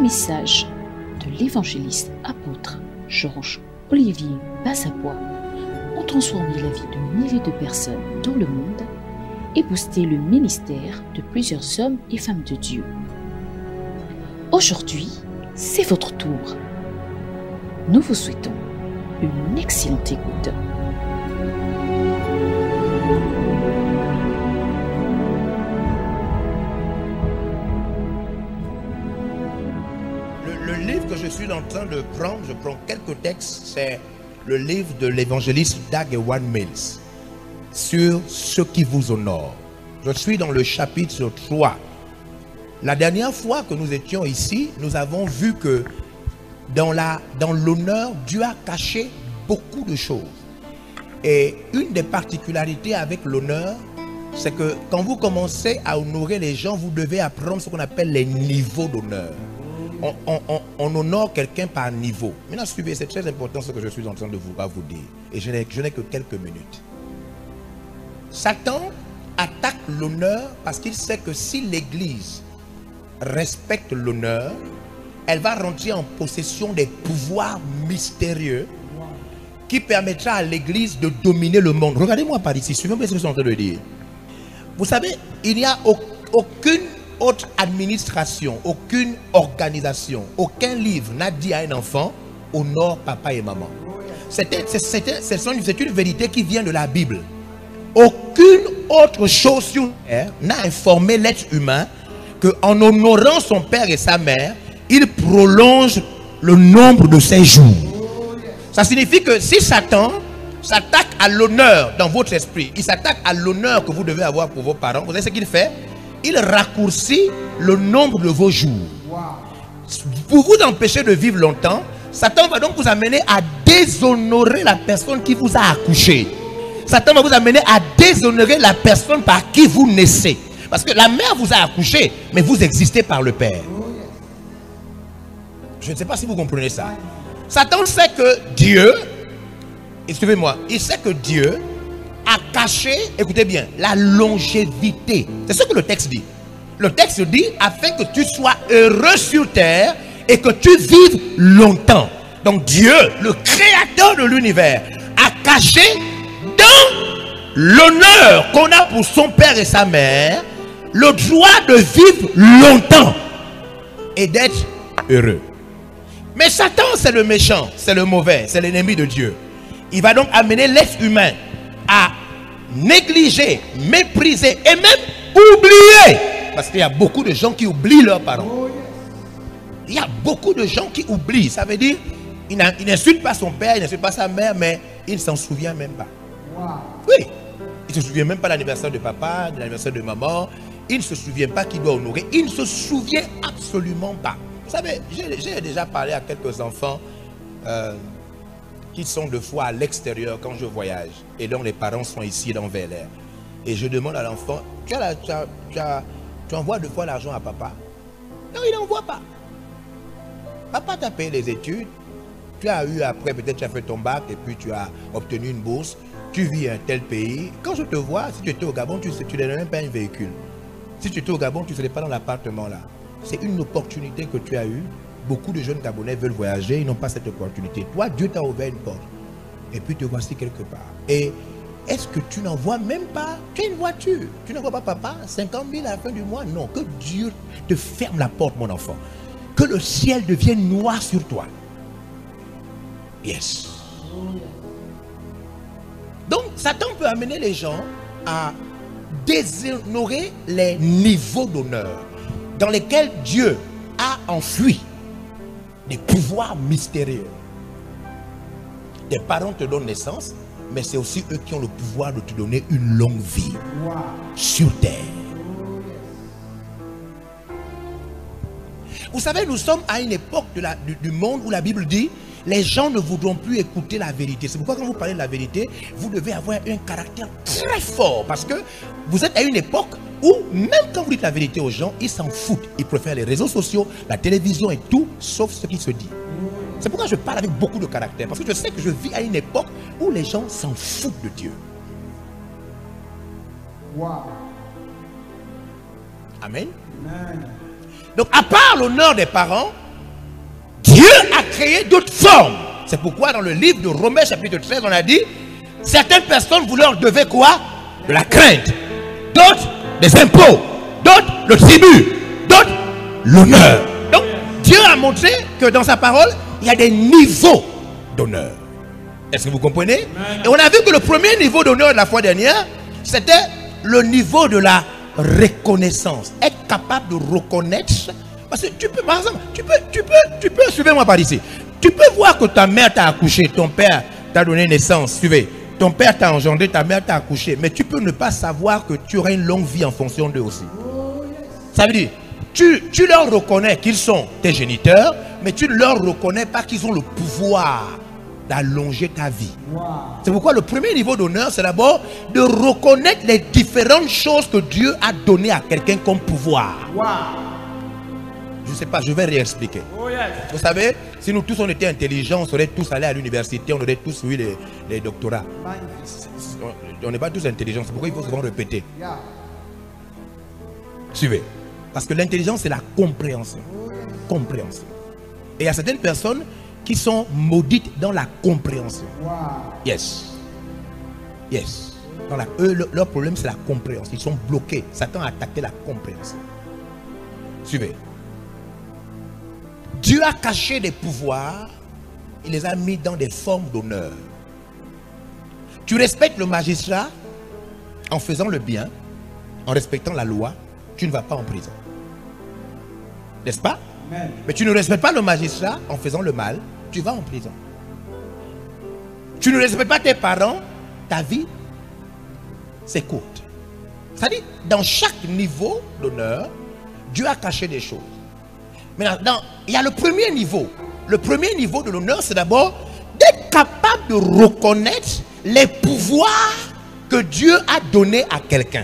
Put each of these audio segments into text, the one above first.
message de l'évangéliste apôtre Georges Olivier Bassapois ont transformé la vie de milliers de personnes dans le monde et boosté le ministère de plusieurs hommes et femmes de Dieu. Aujourd'hui, c'est votre tour. Nous vous souhaitons une excellente écoute. Le livre que je suis en train de prendre, je prends quelques textes, c'est le livre de l'évangéliste Dag Heward-Mills sur ceux qui vous honorent. Je suis dans le chapitre 3. La dernière fois que nous étions ici, nous avons vu que dans l'honneur, Dieu a caché beaucoup de choses. Et une des particularités avec l'honneur, c'est que quand vous commencez à honorer les gens, vous devez apprendre ce qu'on appelle les niveaux d'honneur. On honore quelqu'un par niveau. Maintenant, suivez, c'est très important ce que je suis en train de vous dire. Et je n'ai que quelques minutes. Satan attaque l'honneur parce qu'il sait que si l'Église respecte l'honneur, elle va rentrer en possession des pouvoirs mystérieux qui permettra à l'Église de dominer le monde. Regardez-moi par ici, suivez-moi ce que je suis en train de dire. Vous savez, il n'y a aucune autre administration, aucune organisation, aucun livre n'a dit à un enfant honore papa et maman. C'est une vérité qui vient de la Bible. Aucune autre chose sur terre n'a informé l'être humain qu'en honorant son père et sa mère, il prolonge le nombre de ses jours. Ça signifie que si Satan s'attaque à l'honneur dans votre esprit, il s'attaque à l'honneur que vous devez avoir pour vos parents, vous savez ce qu'il fait? Il raccourcit le nombre de vos jours. Pour vous empêcher de vivre longtemps, Satan va donc vous amener à déshonorer la personne qui vous a accouché. Satan va vous amener à déshonorer la personne par qui vous naissez. Parce que la mère vous a accouché, mais vous existez par le père. Je ne sais pas si vous comprenez ça. Satan sait que Dieu, excusez-moi, il sait que Dieu a caché, écoutez bien, la longévité. C'est ce que le texte dit. Le texte dit afin que tu sois heureux sur terre et que tu vives longtemps. Donc Dieu, le créateur de l'univers, a caché dans l'honneur qu'on a pour son père et sa mère le droit de vivre longtemps et d'être heureux. Mais Satan, c'est le méchant, c'est le mauvais, c'est l'ennemi de Dieu. Il va donc amener l'être humain à négliger, mépriser et même oublier. Parce qu'il y a beaucoup de gens qui oublient leurs parents. Il y a beaucoup de gens qui oublient. Ça veut dire, il n'insulte pas son père, il n'insulte pas sa mère, mais il ne s'en souvient même pas. Oui, il ne se souvient même pas de l'anniversaire de papa, de l'anniversaire de maman. Il ne se souvient pas qu'il doit honorer. Il ne se souvient absolument pas. Vous savez, j'ai déjà parlé à quelques enfants qui sont de fois à l'extérieur quand je voyage et dont les parents sont ici dans Bel-Air. Et je demande à l'enfant, tu envoies deux fois l'argent à papa? Non, il n'envoie pas. Papa t'a payé les études, tu as eu après, peut-être tu as fait ton bac et puis tu as obtenu une bourse, tu vis un tel pays. Quand je te vois, si tu étais au Gabon, tu n'as même pas un véhicule. Si tu étais au Gabon, tu ne serais pas dans l'appartement là. C'est une opportunité que tu as eue. Beaucoup de jeunes Gabonais veulent voyager, ils n'ont pas cette opportunité. Toi, Dieu t'a ouvert une porte. Et puis te voici quelque part. Et est-ce que tu n'en vois même pas? Tu as une voiture. Tu n'en vois pas papa? 50 000 à la fin du mois? Non. Que Dieu te ferme la porte, mon enfant. Que le ciel devienne noir sur toi. Yes. Donc, Satan peut amener les gens à déshonorer les niveaux d'honneur dans lesquels Dieu a enfui des pouvoirs mystérieux. Tes parents te donnent naissance, mais c'est aussi eux qui ont le pouvoir de te donner une longue vie sur terre. Vous savez, nous sommes à une époque du monde où la Bible dit les gens ne voudront plus écouter la vérité. C'est pourquoi quand vous parlez de la vérité, vous devez avoir un caractère très fort. Parce que vous êtes à une époque où même quand vous dites la vérité aux gens, ils s'en foutent. Ils préfèrent les réseaux sociaux, la télévision et tout, sauf ce qui se dit. C'est pourquoi je parle avec beaucoup de caractère. Parce que je sais que je vis à une époque où les gens s'en foutent de Dieu. Amen. Donc à part l'honneur des parents, créé d'autres formes. C'est pourquoi dans le livre de Romains chapitre 13, on a dit, certaines personnes, vous leur devez quoi? De la crainte. D'autres, des impôts. D'autres, le tribut. D'autres, l'honneur. Donc, Dieu a montré que dans sa parole, il y a des niveaux d'honneur. Est-ce que vous comprenez? Et on a vu que le premier niveau d'honneur de la fois dernière, c'était le niveau de la reconnaissance. Être capable de reconnaître. Parce que tu peux, par exemple, tu peux, suivez-moi par ici. Tu peux voir que ta mère t'a accouché, ton père t'a donné naissance, suivez. Ton père t'a engendré, ta mère t'a accouché. Mais tu peux ne pas savoir que tu auras une longue vie en fonction d'eux aussi. Ça veut dire, tu leur reconnais qu'ils sont tes géniteurs, mais tu ne leur reconnais pas qu'ils ont le pouvoir d'allonger ta vie. C'est pourquoi le premier niveau d'honneur, c'est d'abord de reconnaître les différentes choses que Dieu a données à quelqu'un comme pouvoir. Je ne sais pas, je vais réexpliquer. Vous savez, si nous tous on était intelligents, on serait tous allés à l'université, on aurait tous eu les doctorats. On n'est pas tous intelligents, c'est pourquoi il faut souvent répéter. Suivez. Parce que l'intelligence, c'est la compréhension. Compréhension. Et il y a certaines personnes qui sont maudites dans la compréhension. Yes. Yes. Leur problème, c'est la compréhension. Ils sont bloqués. Satan a attaqué la compréhension. Suivez. Dieu a caché des pouvoirs. Il les a mis dans des formes d'honneur. Tu respectes le magistrat en faisant le bien, en respectant la loi, tu ne vas pas en prison. N'est-ce pas? Amen. Mais tu ne respectes pas le magistrat en faisant le mal, tu vas en prison. Tu ne respectes pas tes parents, ta vie, c'est courte. C'est-à-dire, dans chaque niveau d'honneur, Dieu a caché des choses. Maintenant, il y a le premier niveau. Le premier niveau de l'honneur, c'est d'abord d'être capable de reconnaître les pouvoirs que Dieu a donnés à quelqu'un.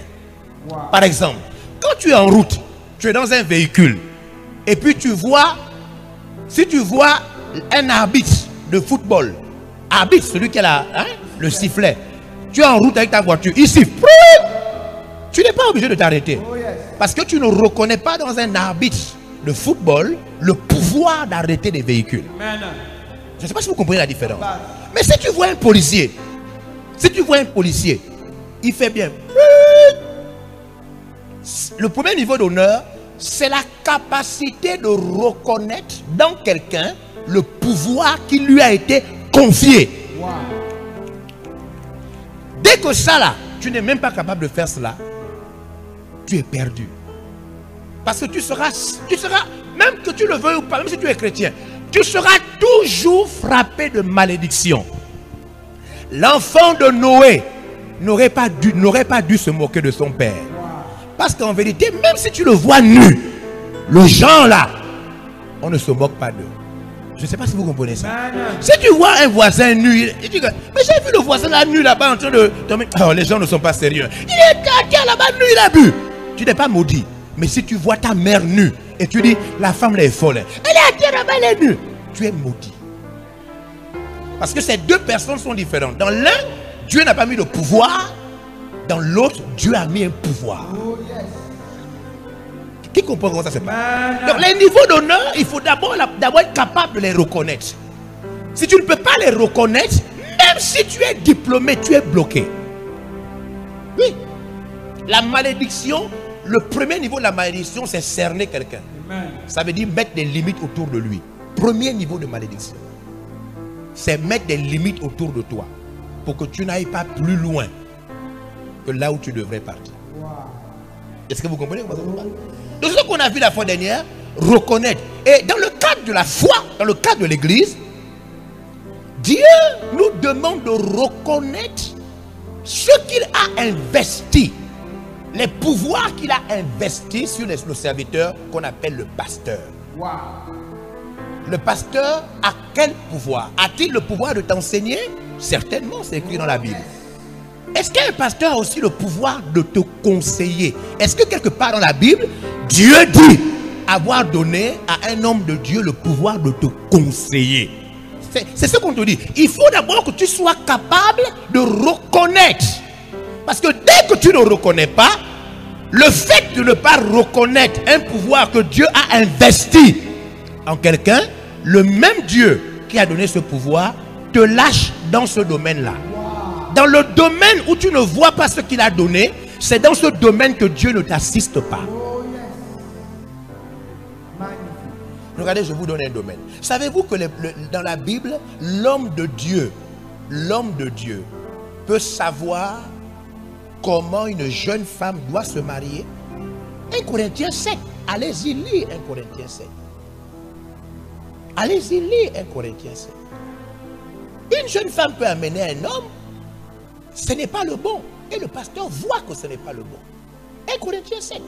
Par exemple, quand tu es en route, tu es dans un véhicule, et puis tu vois, si tu vois un arbitre de football, arbitre, celui qui a le sifflet, tu es en route avec ta voiture, il siffle, tu n'es pas obligé de t'arrêter. Parce que tu ne reconnais pas dans un arbitre de football le pouvoir d'arrêter des véhicules. Je ne sais pas si vous comprenez la différence. Mais si tu vois un policier, il fait bien. Le premier niveau d'honneur, c'est la capacité de reconnaître dans quelqu'un le pouvoir qui lui a été confié. Dès que ça là, tu n'es même pas capable de faire cela, tu es perdu. Parce que tu seras, même que tu le veuilles ou pas, même si tu es chrétien, tu seras toujours frappé de malédiction. L'enfant de Noé n'aurait pas dû se moquer de son père. Parce qu'en vérité, même si tu le vois nu, le genre là, on ne se moque pas d'eux. Je ne sais pas si vous comprenez ça. Si tu vois un voisin nu, tu dis, mais j'ai vu le voisin là nu là-bas en train de... Oh, les gens ne sont pas sérieux. Il est là-bas nu, il a bu. Tu n'es pas maudit. Mais si tu vois ta mère nue et tu dis, la femme là est folle, elle est là-bas, elle est nue, tu es maudit. Parce que ces deux personnes sont différentes. Dans l'un, Dieu n'a pas mis de pouvoir. Dans l'autre, Dieu a mis un pouvoir. Qui comprend comment ça se passe? Donc les niveaux d'honneur, il faut d'abord être capable de les reconnaître. Si tu ne peux pas les reconnaître, même si tu es diplômé, tu es bloqué. Oui. La malédiction, le premier niveau de la malédiction, c'est cerner quelqu'un. Ça veut dire mettre des limites autour de lui. Premier niveau de malédiction, c'est mettre des limites autour de toi pour que tu n'ailles pas plus loin que là où tu devrais partir. Est-ce que vous comprenez? Donc ce qu'on a vu la fois dernière, reconnaître. Et dans le cadre de la foi, dans le cadre de l'église, Dieu nous demande de reconnaître ce qu'il a investi, les pouvoirs qu'il a investis sur le serviteur qu'on appelle le pasteur. Le pasteur a quel pouvoir? A-t-il le pouvoir de t'enseigner? Certainement, c'est écrit dans la Bible. Est-ce qu'un pasteur a aussi le pouvoir de te conseiller? Est-ce que quelque part dans la Bible, Dieu dit avoir donné à un homme de Dieu le pouvoir de te conseiller? C'est ce qu'on te dit. Il faut d'abord que tu sois capable de reconnaître. Parce que dès que tu ne reconnais pas, le fait de ne pas reconnaître un pouvoir que Dieu a investi en quelqu'un, le même Dieu qui a donné ce pouvoir te lâche dans ce domaine-là. Dans le domaine où tu ne vois pas ce qu'il a donné, c'est dans ce domaine que Dieu ne t'assiste pas. Regardez, je vous donne un domaine. Savez-vous que dans la Bible, l'homme de Dieu peut savoir comment une jeune femme doit se marier? 1 Corinthiens 7. Allez-y lire 1 Corinthiens 7. Allez-y lire 1 Corinthiens 7. Une jeune femme peut amener un homme, ce n'est pas le bon. Et le pasteur voit que ce n'est pas le bon. 1 Corinthiens 7.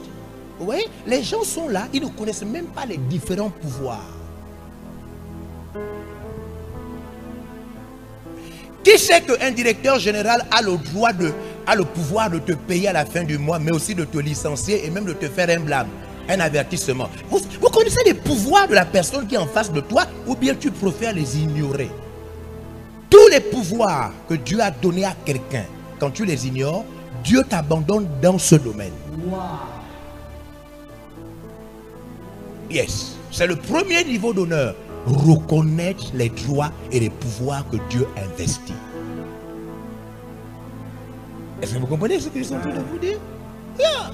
Vous voyez, les gens sont là, ils ne connaissent même pas les différents pouvoirs. Qui sait qu'un directeur général a le pouvoir de te payer à la fin du mois, mais aussi de te licencier et même de te faire un blâme, un avertissement? Vous connaissez les pouvoirs de la personne qui est en face de toi, ou bien tu préfères les ignorer? Tous les pouvoirs que Dieu a donnés à quelqu'un, quand tu les ignores, Dieu t'abandonne dans ce domaine. Wow. Yes, c'est le premier niveau d'honneur. Reconnaître les droits et les pouvoirs que Dieu investit. Est-ce que vous comprenez ce que je suis en train de vous dire? Yeah.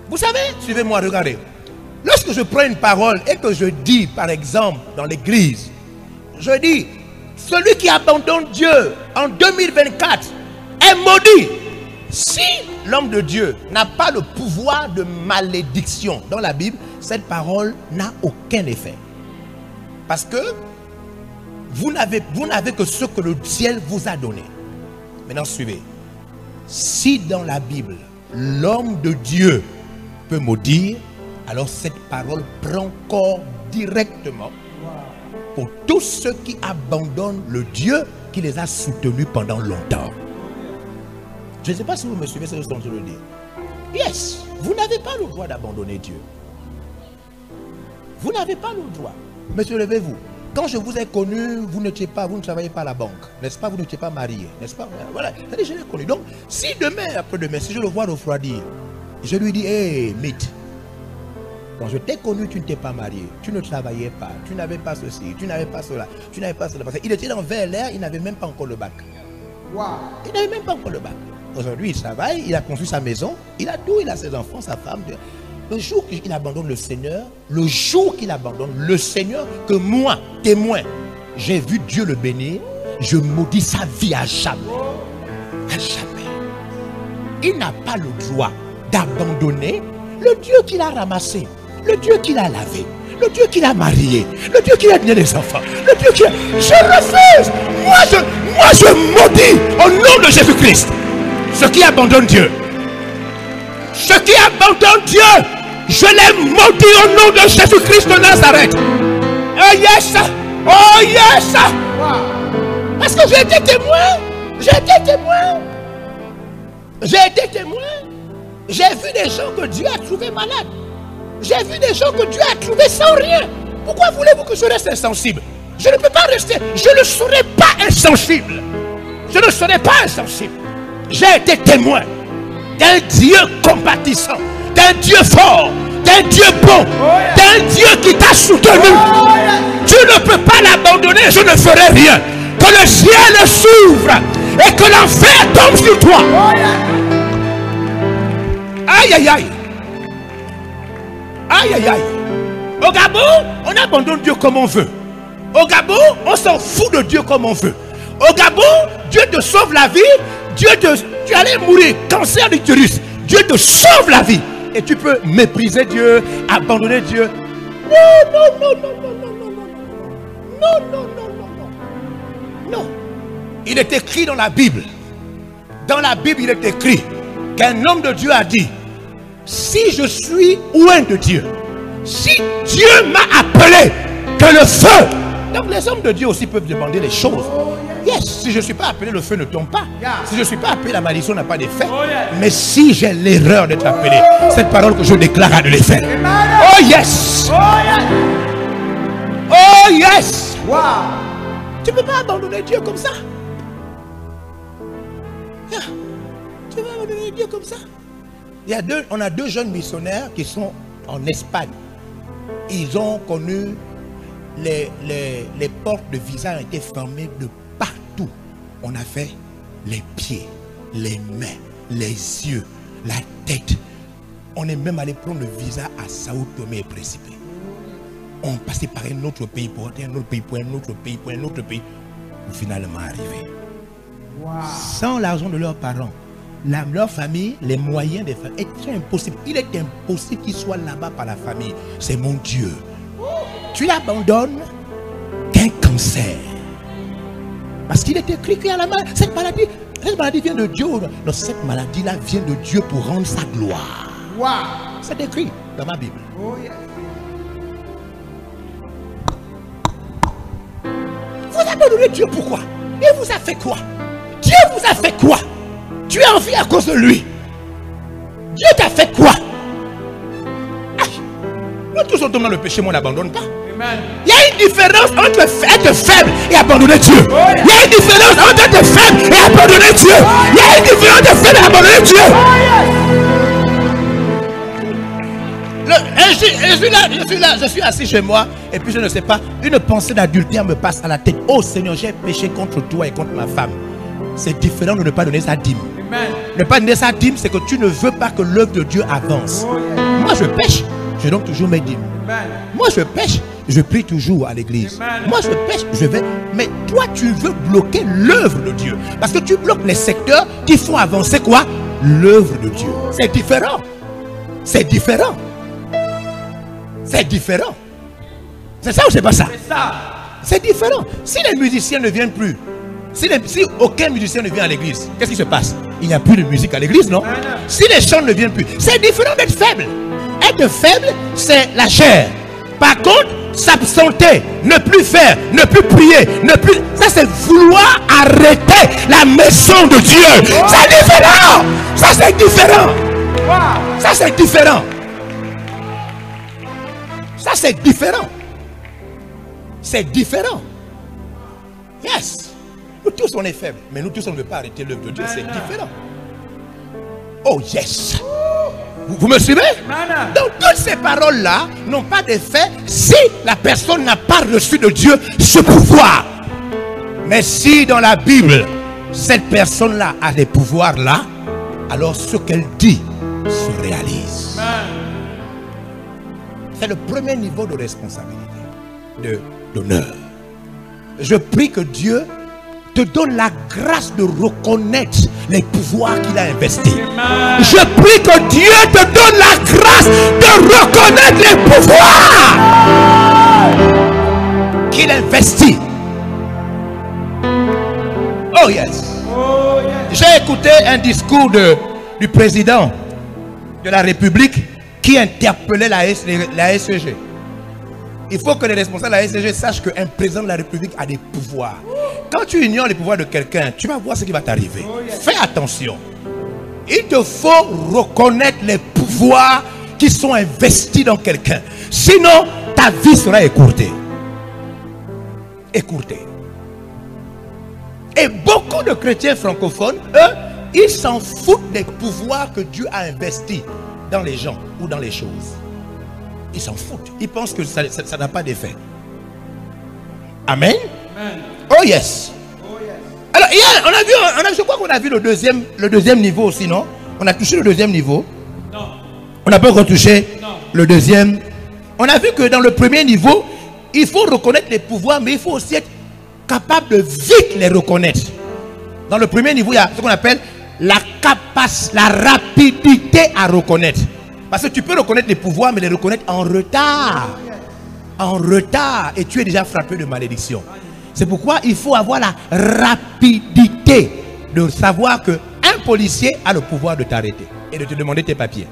Vous savez, suivez-moi, regardez. Lorsque je prends une parole et que je dis, par exemple, dans l'église, je dis, celui qui abandonne Dieu en 2024 est maudit. Si l'homme de Dieu n'a pas le pouvoir de malédiction dans la Bible, cette parole n'a aucun effet. Parce que vous n'avez que ce que le ciel vous a donné. Maintenant, suivez. Si dans la Bible, l'homme de Dieu peut maudire, alors cette parole prend corps directement pour tous ceux qui abandonnent le Dieu qui les a soutenus pendant longtemps. Je ne sais pas si vous me suivez ce que je suis en train de dire. Yes, vous n'avez pas le droit d'abandonner Dieu. Vous n'avez pas le droit. Monsieur, levez-vous. Quand je vous ai connu, vous ne travaillez pas à la banque, n'est-ce pas? Vous n'étiez pas marié, n'est-ce pas? Voilà, je l'ai connu. Donc, si demain, après-demain, si je le vois refroidir, je lui dis, hé, mythe, quand je t'ai connu, tu ne t'es pas marié, tu ne travaillais pas, tu n'avais pas ceci, tu n'avais pas cela, tu n'avais pas cela. Parce qu'il était dans l'air, il n'avait même pas encore le bac. Wow. Il n'avait même pas encore le bac. Aujourd'hui, il travaille, il a construit sa maison, il a tout, il a ses enfants, sa femme. Le jour qu'il abandonne le Seigneur, le jour qu'il abandonne le Seigneur, que moi, témoin, j'ai vu Dieu le bénir, je maudis sa vie à jamais. À jamais. Il n'a pas le droit d'abandonner le Dieu qu'il a ramassé, le Dieu qu'il a lavé, le Dieu qu'il a marié, le Dieu qui a donné des enfants, le Dieu qui a... Je refuse. Moi je maudis au nom de Jésus-Christ ceux qui abandonnent Dieu. Ceux qui abandonnent Dieu, je les maudis au nom de Jésus-Christ de Nazareth. Oh yes! Oh yes! Parce que j'ai été témoin. J'ai été témoin. J'ai été témoin. J'ai vu des gens que Dieu a trouvés malades. J'ai vu des gens que Dieu a trouvés sans rien. Pourquoi voulez-vous que je reste insensible? Je ne peux pas rester. Je ne serai pas insensible. Je ne serai pas insensible. J'ai été témoin d'un Dieu compatissant, d'un Dieu fort, d'un Dieu bon, d'un Dieu qui t'a soutenu. Tu ne peux pas l'abandonner, je ne ferai rien. Que le ciel s'ouvre et que l'enfer tombe sur toi. Aïe aïe aïe. Aïe aïe aïe. Au Gabon, on abandonne Dieu comme on veut. Au Gabon, on s'en fout de Dieu comme on veut. Au Gabon, Dieu te sauve la vie. Tu allais mourir, cancer d'utérus. Dieu te sauve la vie. Et tu peux mépriser Dieu, abandonner Dieu. Non, non, non, non, non, non, non, non, non, non, non, non, non. Il est écrit dans la Bible. Dans la Bible, il est écrit qu'un homme de Dieu a dit, si je suis loin de Dieu, si Dieu m'a appelé, que le feu. Donc les hommes de Dieu aussi peuvent demander les choses. Yes, si je ne suis pas appelé, le feu ne tombe pas. Si je ne suis pas appelé, la malédiction n'a pas d'effet. Mais si j'ai l'erreur d'être appelé, cette parole que je déclare a de l'effet. Oh yes. Oh yes. Wow. Tu ne peux pas abandonner Dieu comme ça. Tu peux pas abandonner Dieu comme ça. On a deux jeunes missionnaires qui sont en Espagne. Ils ont connu les portes de visa ont été fermées de partout. On a fait les pieds, les mains, les yeux, la tête. On est même allé prendre le visa à Sao Tomé et Principe. On passait par un autre pays pour un autre pays, pour un autre pays, pour un autre pays, pour finalement arriver. Wow. Sans l'argent de leurs parents, leur famille, les moyens des familles, est impossible. Il est impossible qu'ils soient là-bas par la famille. C'est mon Dieu. Tu l'abandonnes qu'un cancer. Parce qu'il est écrit qu'il y a la maladie. Cette maladie vient de Dieu. Non, cette maladie-là vient de Dieu pour rendre sa gloire. Wow. C'est écrit dans ma Bible. Oh, yeah. Vous abandonnez Dieu pourquoi? Il vous a fait quoi? Dieu vous a fait quoi? Tu es en vie à cause de lui. Dieu t'a fait quoi? Nous tous on tombe dans le péché, mais on n'abandonne pas. Amen. Il y a une différence entre être faible et abandonner Dieu. Il y a une différence entre être faible et abandonner Dieu. Il y a une différence entre faible et abandonner Dieu. Je suis assis chez moi et puis je ne sais pas, une pensée d'adultère me passe à la tête. Oh Seigneur, j'ai péché contre toi et contre ma femme. C'est différent de ne pas donner sa dîme. Amen. Ne pas donner sa dîme, c'est que tu ne veux pas que l'œuvre de Dieu avance. Oh, yeah. Moi je pêche, je donne toujours mes dîmes. Amen. Moi je pêche, je prie toujours à l'église. Moi je pêche, je vais. Mais toi tu veux bloquer l'œuvre de Dieu. Parce que tu bloques les secteurs qui font avancer quoi? L'œuvre de Dieu. C'est différent. C'est différent. C'est différent. C'est ça ou c'est pas ça? C'est ça. C'est différent. Si les musiciens ne viennent plus, si aucun musicien ne vient à l'église, qu'est-ce qui se passe? Il n'y a plus de musique à l'église, non? Si les chants ne viennent plus, c'est différent d'être faible. Être faible, c'est la chair. Par contre, s'absenter, ne plus faire, ne plus prier, ne plus... Ça, c'est vouloir arrêter la maison de Dieu. C'est différent. Ça, c'est différent. Ça, c'est différent. Ça, c'est différent. C'est différent. Yes. Nous tous, on est faibles. Mais nous tous, on ne veut pas arrêter l'œuvre de Dieu. C'est différent. Oh, yes. Vous me suivez? Donc, toutes ces paroles-là n'ont pas d'effet si la personne n'a pas reçu de Dieu ce pouvoir. Mais si dans la Bible, cette personne-là a des pouvoirs-là, alors ce qu'elle dit se réalise. C'est le premier niveau de responsabilité, d'honneur. Je prie que Dieu te donne la grâce de reconnaître les pouvoirs qu'il a investis. Je prie que Dieu te donne la grâce de reconnaître les pouvoirs qu'il investit. Oh yes. J'ai écouté un discours du président de la République qui interpellait la SCG. Il faut que les responsables de la SCG sachent qu'un président de la République a des pouvoirs. Quand tu ignores les pouvoirs de quelqu'un, tu vas voir ce qui va t'arriver. Fais attention. Il te faut reconnaître les pouvoirs qui sont investis dans quelqu'un. Sinon, ta vie sera écourtée. Écourtée. Et beaucoup de chrétiens francophones, eux, ils s'en foutent des pouvoirs que Dieu a investis dans les gens ou dans les choses. Ils s'en foutent. Ils pensent que ça n'a pas d'effet. Amen. Amen. Oh yes. Oh yes. Alors hier, je crois qu'on a vu le deuxième niveau aussi, non? On a touché le deuxième niveau. Non. On n'a pas encore touché le deuxième. On a vu que dans le premier niveau, il faut reconnaître les pouvoirs, mais il faut aussi être capable de vite les reconnaître. Dans le premier niveau, il y a ce qu'on appelle la rapidité à reconnaître. Parce que tu peux reconnaître les pouvoirs, mais les reconnaître en retard. En retard. Et tu es déjà frappé de malédiction. C'est pourquoi il faut avoir la rapidité de savoir qu'un policier a le pouvoir de t'arrêter et de te demander tes papiers.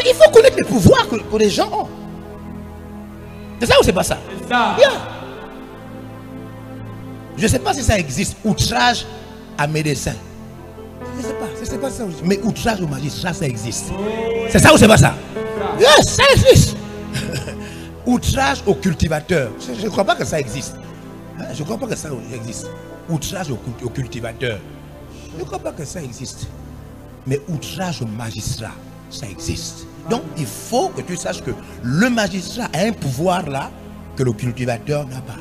Il faut connaître les pouvoirs que les gens ont. C'est ça ou c'est pas ça? C'est ça. Yeah. Je ne sais pas si ça existe. Outrage à médecin. Je ne sais pas ça. Mais outrage au magistrat, ça existe. C'est ça ou c'est pas ça? Yes, ça existe. Outrage au cultivateur. Je ne crois pas que ça existe. Je ne crois pas que ça existe. Outrage au cultivateur. Je ne crois pas que ça existe. Mais outrage au magistrat, ça existe. Donc il faut que tu saches que le magistrat a un pouvoir là que le cultivateur n'a pas.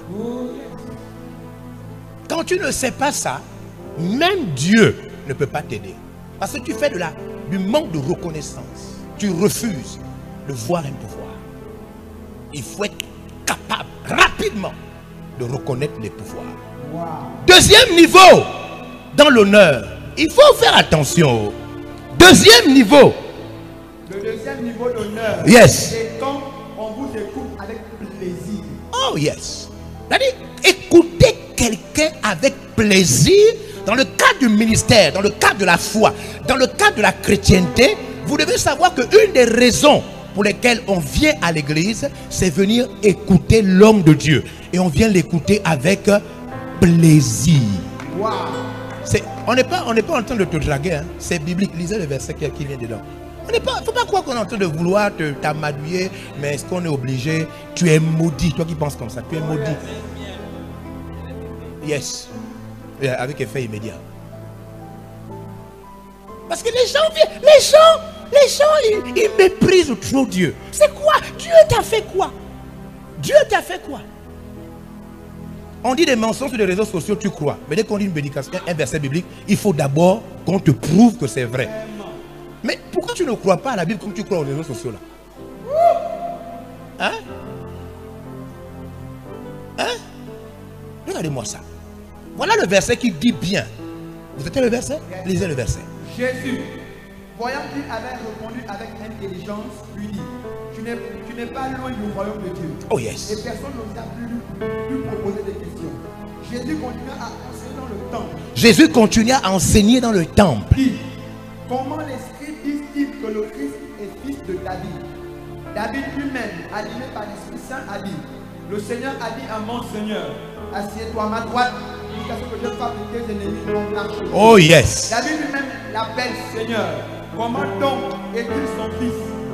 Quand tu ne sais pas ça, même Dieu ne peut pas t'aider. Parce que tu fais du manque de reconnaissance. Tu refuses de voir un pouvoir. Il faut être capable rapidement de reconnaître les pouvoirs. Wow. Deuxième niveau, dans l'honneur, il faut faire attention. Deuxième niveau. Le deuxième niveau d'honneur, Yes. c'est quand on vous écoute avec plaisir. Oh yes. C'est-à-dire, écouter quelqu'un avec plaisir dans le cadre du ministère, dans le cadre de la foi, dans le cadre de la chrétienté. Vous devez savoir qu'une des raisons pour lesquelles on vient à l'église, c'est venir écouter l'homme de Dieu. Et on vient l'écouter avec plaisir. Wow. On n'est pas en train de te draguer, hein. C'est biblique. Lisez le verset qui vient dedans. Il ne faut pas croire qu'on est en train de vouloir t'amadouiller, mais est-ce qu'on est obligé? Tu es maudit. Toi qui penses comme ça, tu es maudit. Yes. Avec effet immédiat. Parce que les gens, ils méprisent trop Dieu. C'est quoi? Dieu t'a fait quoi? Dieu t'a fait quoi? On dit des mensonges sur les réseaux sociaux, tu crois. Mais dès qu'on dit une bénédiction, un verset biblique, il faut d'abord qu'on te prouve que c'est vrai. Mais pourquoi tu ne crois pas à la Bible comme tu crois aux réseaux sociaux là? Hein? Hein? Regardez-moi ça. Voilà le verset qui dit bien. Vous êtes le verset? Lisez le verset. Jésus, voyant qu'il avait répondu avec intelligence, lui dit, tu n'es pas loin du royaume de Dieu. Oh yes. Et personne n'osa plus lui proposer des questions. Jésus continua à enseigner dans le temple. Jésus continua à enseigner dans le temple. Dit, comment les scribes disent-ils que le Christ est fils de David? David lui-même, animé par l'Esprit Saint, a dit, le Seigneur a dit à mon Seigneur, assieds-toi à ma droite, jusqu'à ce que je fasse de tes ennemis mon marche. Oh yes. David lui-même l'appelle Seigneur. Comment donc est-il son fils?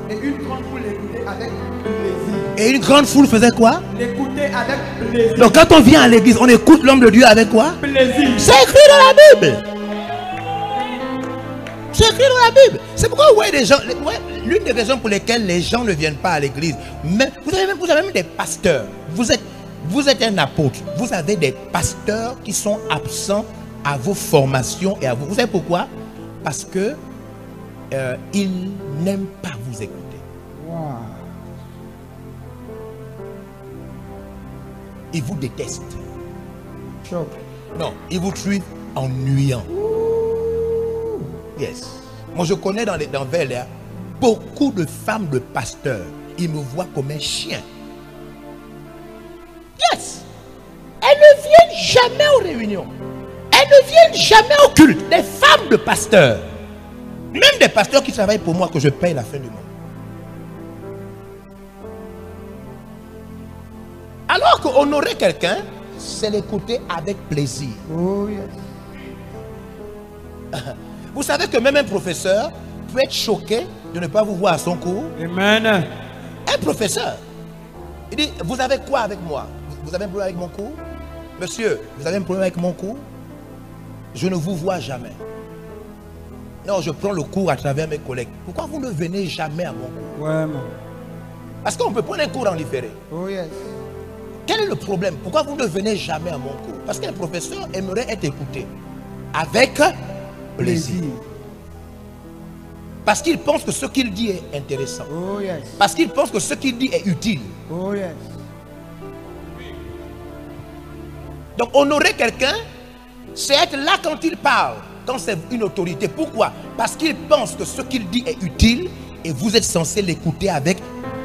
Et une grande foule l'écoutait avec plaisir. Et une grande foule faisait quoi? L'écoutait avec plaisir. Donc quand on vient à l'église, on écoute l'homme de Dieu avec quoi? Plaisir. C'est écrit dans la Bible. C'est écrit dans la Bible. C'est pourquoi l'une des raisons pour lesquelles les gens ne viennent pas à l'église. Mais vous avez même des pasteurs. Vous êtes un apôtre. Vous avez des pasteurs qui sont absents à vos formations et à vous. Vous savez pourquoi? Parce que ils n'aiment pas vous écouter. Wow. Ils vous détestent. Choc. Non, ils vous tuent ennuyant. Yes. Moi, je connais dans Bel Air beaucoup de femmes de pasteurs. Ils me voient comme un chien. Yes. Elles ne viennent jamais aux réunions. Elles ne viennent jamais au culte. Des femmes de pasteurs. Même des pasteurs qui travaillent pour moi, que je paye la fin du mois. Alors qu'honorer quelqu'un, c'est l'écouter avec plaisir. Oh yes. Vous savez que même un professeur peut être choqué de ne pas vous voir à son cours. Amen. Un professeur, il dit, vous avez quoi avec moi? Vous avez un problème avec mon cours? Monsieur, vous avez un problème avec mon cours? Je ne vous vois jamais. Non, je prends le cours à travers mes collègues. Pourquoi vous ne venez jamais à mon cours? Ouais, man. Parce qu'on peut prendre un cours en différé. Oh yes. Quel est le problème? Pourquoi vous ne venez jamais à mon cours? Parce qu'un professeur aimerait être écouté avec plaisir. Parce qu'il pense que ce qu'il dit est intéressant. Oh yes. Parce qu'il pense que ce qu'il dit est utile. Oh yes. Donc honorer quelqu'un, c'est être là quand il parle, quand c'est une autorité. Pourquoi? Parce qu'il pense que ce qu'il dit est utile et vous êtes censé l'écouter avec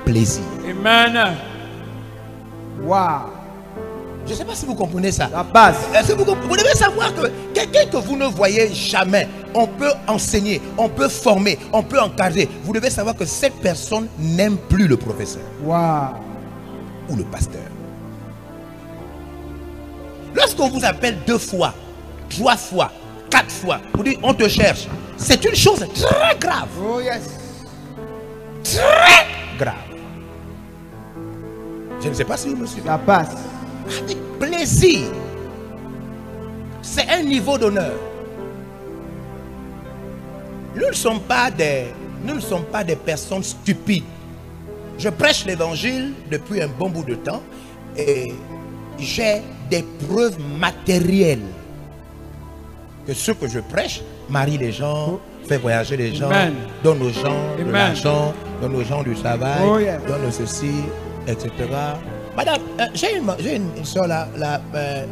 plaisir. Amen. Wow. Je ne sais pas si vous comprenez ça. La base. Vous devez savoir que quelqu'un que vous ne voyez jamais, on peut enseigner, on peut former, on peut encadrer. Vous devez savoir que cette personne n'aime plus le professeur Wow. ou le pasteur. Lorsqu'on vous appelle 2 fois, 3 fois, 4 fois, vous dites on te cherche, c'est une chose très grave. Oh yes. Très grave. Je ne sais pas si vous me suivez. La passe. Avec plaisir. C'est un niveau d'honneur. Nous ne sommes pas des personnes stupides. Je prêche l'évangile depuis un bon bout de temps Et j'ai des preuves matérielles que ce que je prêche marie les gens, fait voyager les gens, Amen. donne aux gens de Amen. l'argent, donne aux gens du travail, Oh, yes. donne ceci, etc. Madame, j'ai une soeur là,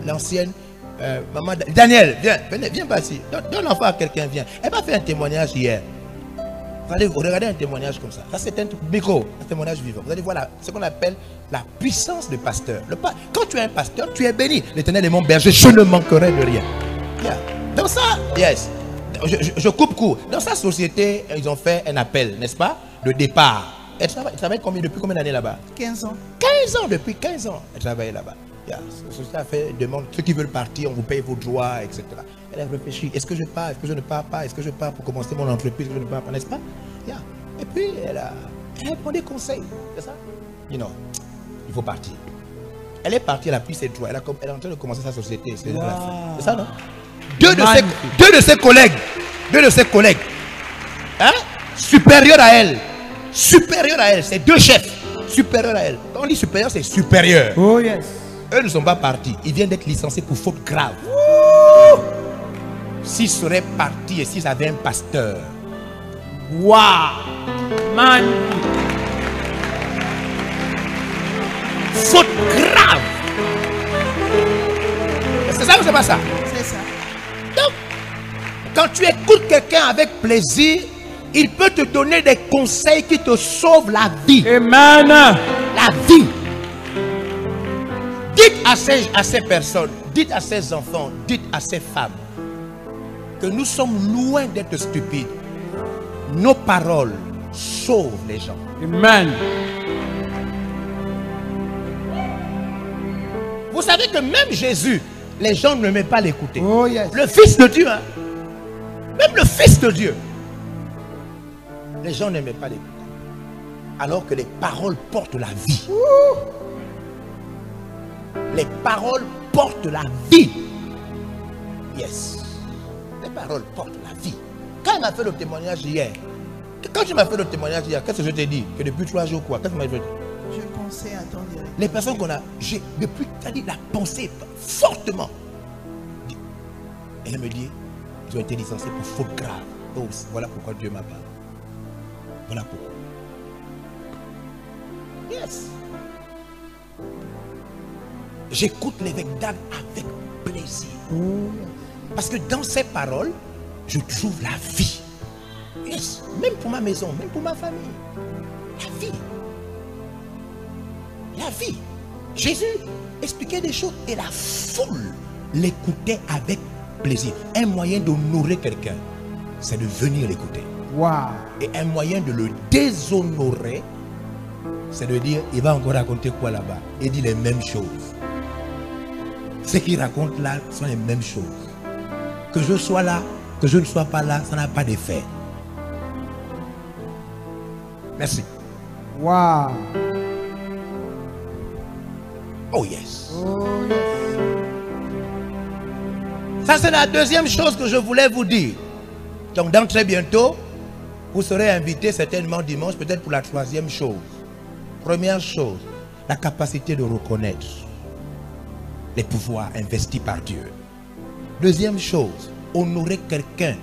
l'ancienne maman Daniel, viens pas ici. Donne l'enfant à quelqu'un, viens. Elle m'a fait un témoignage hier. Vous allez regarder un témoignage comme ça. Ça, c'est un micro, un témoignage vivant. Vous allez voir ce qu'on appelle la puissance du pasteur. Quand tu es un pasteur, tu es béni. L'Éternel est mon berger, je ne manquerai de rien. Yeah. Dans ça, yes. Je coupe court. Dans sa société, ils ont fait un appel, n'est-ce pas? De départ. Elle travaille depuis combien d'années là-bas? 15 ans. 15 ans, depuis 15 ans, elle travaille là-bas. Yeah. La société a fait demande, ceux qui veulent partir, on vous paye vos droits, etc. Elle a réfléchi, est-ce que je pars, est-ce que je ne pars pas, est-ce que je pars pour commencer mon entreprise, est-ce que je ne pars pas, n'est-ce pas? Yeah. Et puis, elle a pris des conseils, c'est ça? You know, il faut partir. Elle est partie, elle a pris ses droits, elle est en train de commencer sa société. C'est ça, non? Deux de ses collègues, hein, supérieurs à elle, c'est deux chefs, supérieurs à elle. Quand on dit supérieur, c'est supérieur. Oh yes. Eux ne sont pas partis, ils viennent d'être licenciés pour faute grave. S'ils seraient partis et s'ils avaient un pasteur, Waouh. Man. faute grave. C'est ça ou c'est pas ça? C'est ça. Donc, quand tu écoutes quelqu'un avec plaisir, il peut te donner des conseils qui te sauvent la vie. Amen. La vie. Dites à ces personnes, dites à ces enfants, dites à ces femmes que nous sommes loin d'être stupides. Nos paroles sauvent les gens. Amen. Vous savez que même Jésus, les gens n'aimaient pas l'écouter. Oh yes. Le Fils de Dieu, hein? Même le Fils de Dieu, les gens n'aimaient pas l'écouter. Alors que les paroles portent la vie. Les paroles portent la vie. Yes. Les paroles portent la vie. Quand il m'a fait le témoignage hier, qu'est-ce que je t'ai dit? Que depuis 3 jours, quoi? Qu'est-ce que tu m'as dit? Je pensais à ton directeur. Les personnes qu'on a, depuis, c'est-à-dire la pensée fortement. Et elle me dit, ils ont été licenciés pour faute grave. Oh, voilà pourquoi Dieu m'a parlé. Voilà pourquoi. Yes. J'écoute l'évêque d'Agde avec plaisir. Parce que dans ces paroles, je trouve la vie. Yes. Même pour ma maison, même pour ma famille. La vie. La vie. Jésus expliquait des choses et la foule l'écoutait avec plaisir. Un moyen d'honorer quelqu'un, c'est de venir l'écouter. Wow. Et un moyen de le déshonorer, c'est de dire, il va encore raconter quoi là-bas? Il dit les mêmes choses. Ce qu'il raconte là sont les mêmes choses. Que je sois là, que je ne sois pas là, ça n'a pas d'effet. Merci. Wow. Oh yes. Oh yes. Ça c'est la deuxième chose que je voulais vous dire. Donc dans très bientôt, vous serez invités certainement dimanche, peut-être pour la troisième chose. Première chose, la capacité de reconnaître les pouvoirs investis par Dieu. Deuxième chose, honorer quelqu'un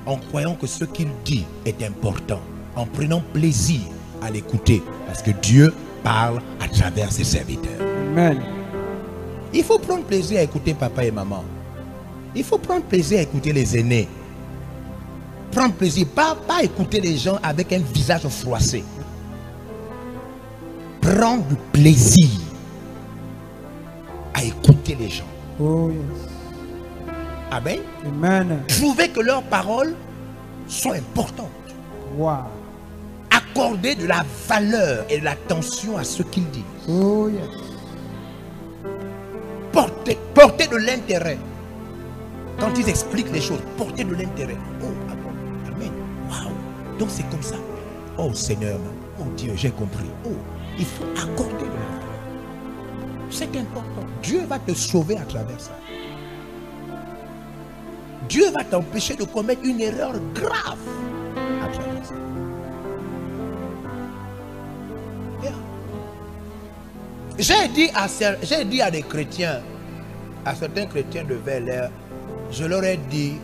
en croyant que ce qu'il dit est important, en prenant plaisir à l'écouter, parce que Dieu parle à travers ses serviteurs. Amen. Il faut prendre plaisir à écouter papa et maman. Il faut prendre plaisir à écouter les aînés. Prendre plaisir, pas écouter les gens avec un visage froissé. Prendre du plaisir à écouter les gens. Oh yes. Amen. Amen. Trouver que leurs paroles sont importantes. Wow. Accorder de la valeur et de l'attention à ce qu'ils disent. Oh yes. Porter de l'intérêt. Quand ils expliquent les choses, porter de l'intérêt. Oh, amen. Waouh. Donc c'est comme ça. Oh Seigneur, oh Dieu, j'ai compris. Oh, il faut accorder de la valeur. C'est important. Dieu va te sauver à travers ça. Dieu va t'empêcher de commettre une erreur grave à travers ça. Yeah. J'ai dit à des chrétiens, à certains chrétiens de Bel-Air, je leur ai dit,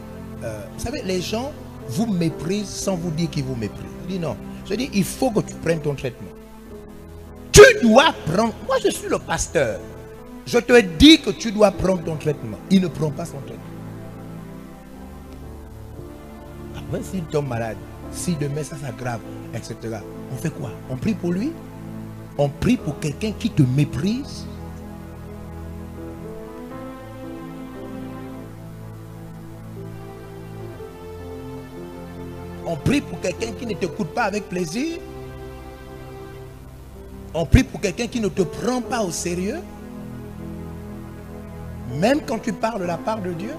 vous savez, les gens vous méprisent sans vous dire qu'ils vous méprisent. Je dis non. Je dis, il faut que tu prennes ton traitement. Tu dois prendre. Moi, je suis le pasteur. Je te dis que tu dois prendre ton traitement. Il ne prend pas son traitement. Après, s'il tombe malade, si demain ça s'aggrave, etc., on fait quoi? On prie pour lui? On prie pour quelqu'un qui te méprise? On prie pour quelqu'un qui ne t'écoute pas avec plaisir? On prie pour quelqu'un qui ne te prend pas au sérieux? Même quand tu parles de la part de Dieu?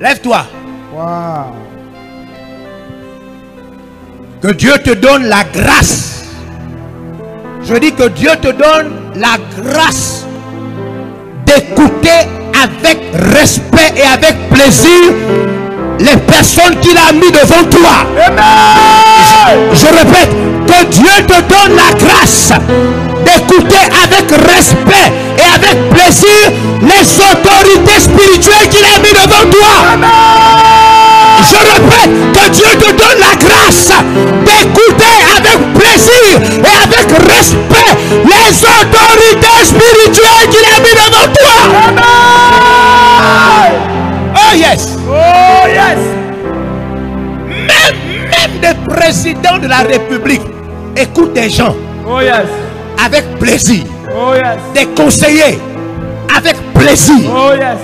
Lève-toi. Wow. Que Dieu te donne la grâce. Je dis que Dieu te donne la grâce d'écouter avec respect et avec plaisir les personnes qu'il a mis devant toi. Amen. Je répète, que Dieu te donne la grâce d'écouter avec respect et avec plaisir les autorités spirituelles qu'il a mis devant toi. Amen. Je répète, que Dieu te donne la grâce d'écouter avec plaisir et avec respect les autorités spirituelles qu'il a mis devant toi. Amen. Oh yes. Oh yes. Même des présidents de la République écoutent des gens Oh yes. avec plaisir. Oh yes. Des conseillers avec plaisir. Oh yes.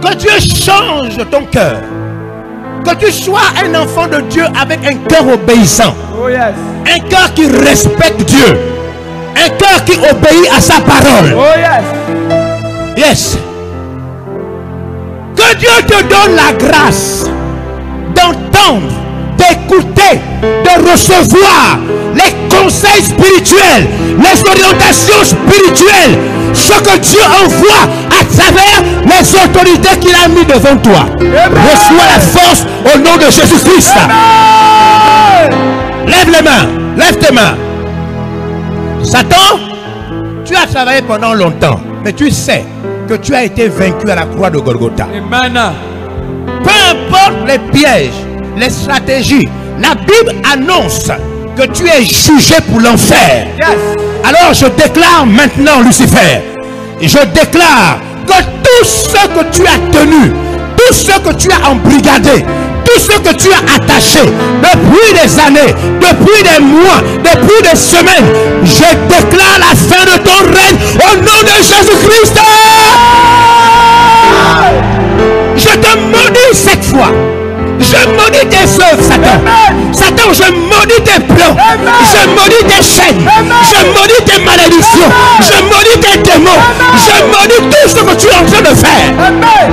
Que Dieu change ton cœur. Que tu sois un enfant de Dieu avec un cœur obéissant. Oh yes. Un cœur qui respecte Dieu. Un cœur qui obéit à sa parole. Oh yes. Yes. Que Dieu te donne la grâce d'entendre, d'écouter, de recevoir les conseils spirituels, les orientations spirituelles, ce que Dieu envoie à travers les autorités qu'il a mis devant toi. Reçois la force au nom de Jésus-Christ. Lève les mains, lève tes mains. Satan, tu as travaillé pendant longtemps, mais tu sais que tu as été vaincu à la croix de Golgotha. Amen. Peu importe les pièges, les stratégies, la Bible annonce que tu es jugé pour l'enfer. Yes. Alors je déclare maintenant, Lucifer, je déclare que tout ce que tu as tenu, tout ce que tu as embrigadé, tout ce que tu as attaché depuis des années, depuis des mois, depuis des semaines, je déclare la fin de ton règne au nom de Jésus-Christ. Je te maudis cette fois. Je maudis tes œuvres, Satan. Amen. Satan, je maudis tes plans. Amen. Je maudis tes chaînes. Amen. Je maudis tes malédictions. Amen. Je maudis tes démons. Amen. Je maudis tout ce que tu es en train de faire. Amen.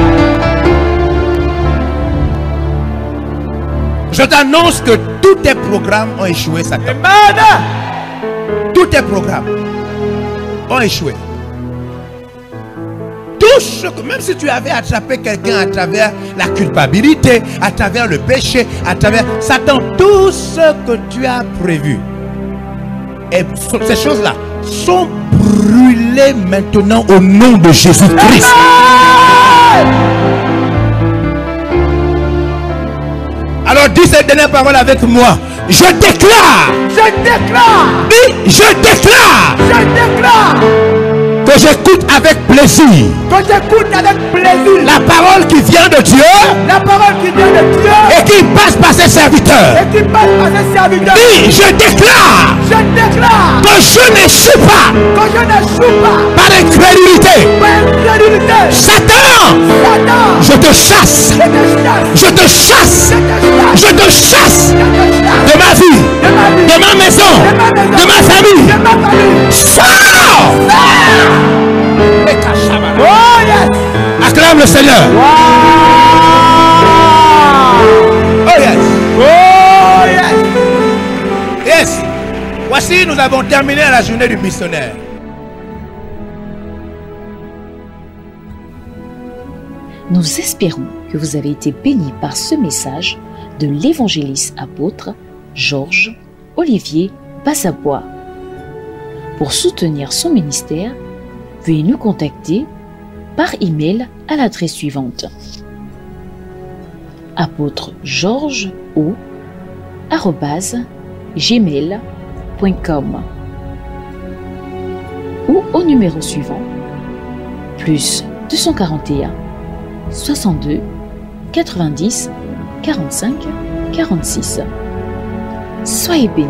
Je t'annonce que tous tes programmes ont échoué, Satan. Amen. Tous tes programmes ont échoué. Tout ce que, même si tu avais attrapé quelqu'un à travers la culpabilité, à travers le péché, à travers Satan, tout ce que tu as prévu, et ces choses-là sont brûlées maintenant au nom de Jésus-Christ. Alors dis cette dernière parole avec moi. Je déclare. Je déclare. Dis, je déclare. Je déclare. Que j'écoute avec plaisir. Que j'écoute avec plaisir. La parole qui vient de Dieu. La parole qui vient de Dieu. Et qui passe par ses serviteurs. Et qui passe par ses serviteurs. Dis, je déclare. Je déclare. Que je n'échoue pas. Que je n'échoue pas. Par incrédulité. Par incrédulité. Satan. Satan. Je te chasse. Je te chasse. Je te chasse. Je te chasse. Je te chasse. Je te chasse. De ma vie. De ma vie. De ma maison. De ma famille. De ma famille. Sors. Oh yes. Acclame le Seigneur. Wow. Oh yes. Oh yes. Yes. Voici, nous avons terminé la journée du missionnaire. Nous espérons que vous avez été béni par ce message de l'évangéliste apôtre Georges Olivier Bassabois. Pour soutenir son ministère, veuillez nous contacter par email à l'adresse suivante: apôtregeorges@gmail.com ou au numéro suivant +241 62 90 45 46. Soyez bénis.